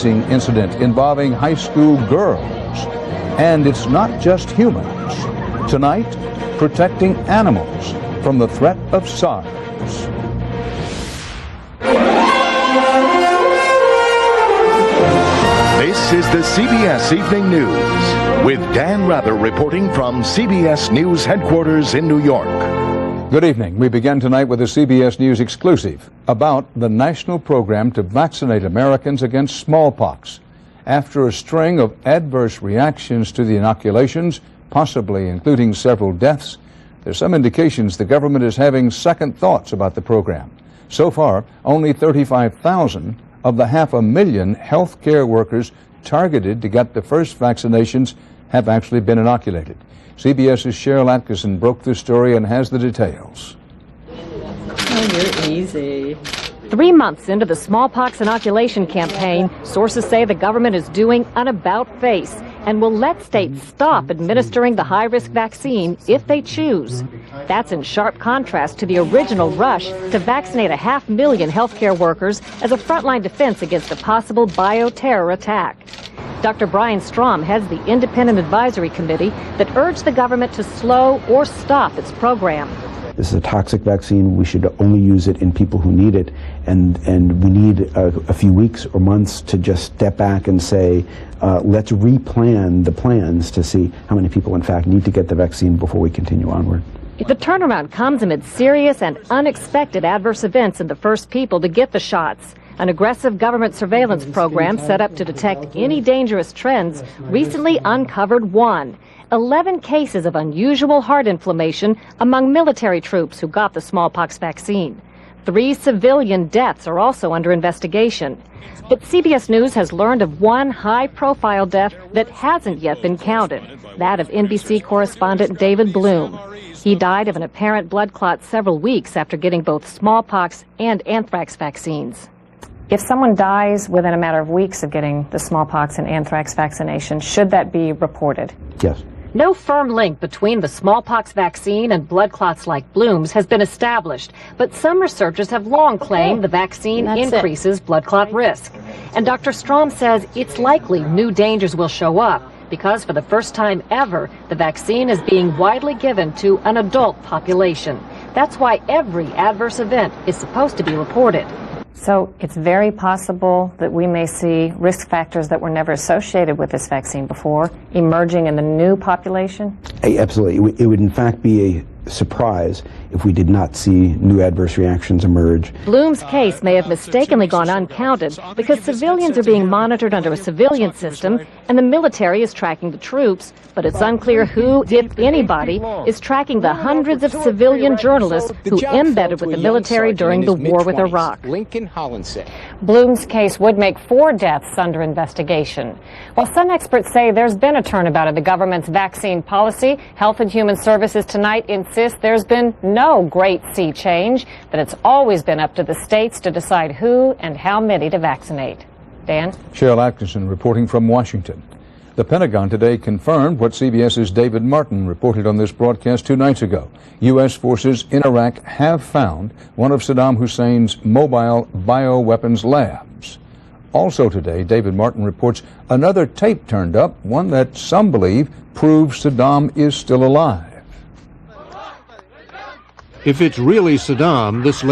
Incident involving high school girls. And it's not just humans. Tonight, protecting animals from the threat of SARS. This is the CBS Evening News with Dan Rather reporting from CBS News headquarters in New York. Good evening. We begin tonight with a CBS News exclusive about the national program to vaccinate Americans against smallpox. After a string of adverse reactions to the inoculations, possibly including several deaths, there's some indications the government is having second thoughts about the program. So far, only 35,000 of the 500,000 health care workers targeted to get the first vaccinations have actually been inoculated. CBS's Cheryl Atkinson broke this story and has the details. Oh, you're easy. 3 months into the smallpox inoculation campaign, sources say the government is doing an about-face and will let states stop administering the high-risk vaccine if they choose. That's in sharp contrast to the original rush to vaccinate 500,000 healthcare workers as a frontline defense against a possible bioterror attack. Dr. Brian Strom heads the independent advisory committee that urged the government to slow or stop its program. This is a toxic vaccine. We should only use it in people who need it, and we need a few weeks or months to just step back and say, let's replan the plans to see how many people in fact need to get the vaccine before we continue onward. The turnaround comes amid serious and unexpected adverse events in the first people to get the shots. An aggressive government surveillance program set up to detect any dangerous trends recently uncovered 11 cases of unusual heart inflammation among military troops who got the smallpox vaccine. 3 civilian deaths are also under investigation. But CBS News has learned of one high-profile death that hasn't yet been counted, that of NBC correspondent David Bloom. He died of an apparent blood clot several weeks after getting both smallpox and anthrax vaccines. If someone dies within a matter of weeks of getting the smallpox and anthrax vaccination, should that be reported? Yes. No firm link between the smallpox vaccine and blood clots like Bloom's has been established, but some researchers have long claimed the vaccine increases blood clot risk. And Dr. Strom says it's likely new dangers will show up because for the first time ever, the vaccine is being widely given to an adult population. That's why every adverse event is supposed to be reported. So it's very possible that we may see risk factors that were never associated with this vaccine before emerging in the new population? Absolutely. It would in fact be a surprise if we did not see new adverse reactions emerge. Bloom's case may have mistakenly gone uncounted because civilians are being monitored under a civilian system and the military is tracking the troops, but it's unclear who, if anybody, is tracking the hundreds of civilian journalists who embedded with the military during the war with Iraq. Bloom's case would make 4 deaths under investigation. While some experts say there's been a turnabout in the government's vaccine policy, Health and Human Services tonight insists there's been no great sea change, that it's always been up to the states to decide who and how many to vaccinate. Dan? Cheryl Atkinson reporting from Washington. The Pentagon today confirmed what CBS's David Martin reported on this broadcast 2 nights ago. U.S. forces in Iraq have found one of Saddam Hussein's mobile bioweapons labs. Also today, David Martin reports another tape turned up, one that some believe proves Saddam is still alive. If it's really Saddam, this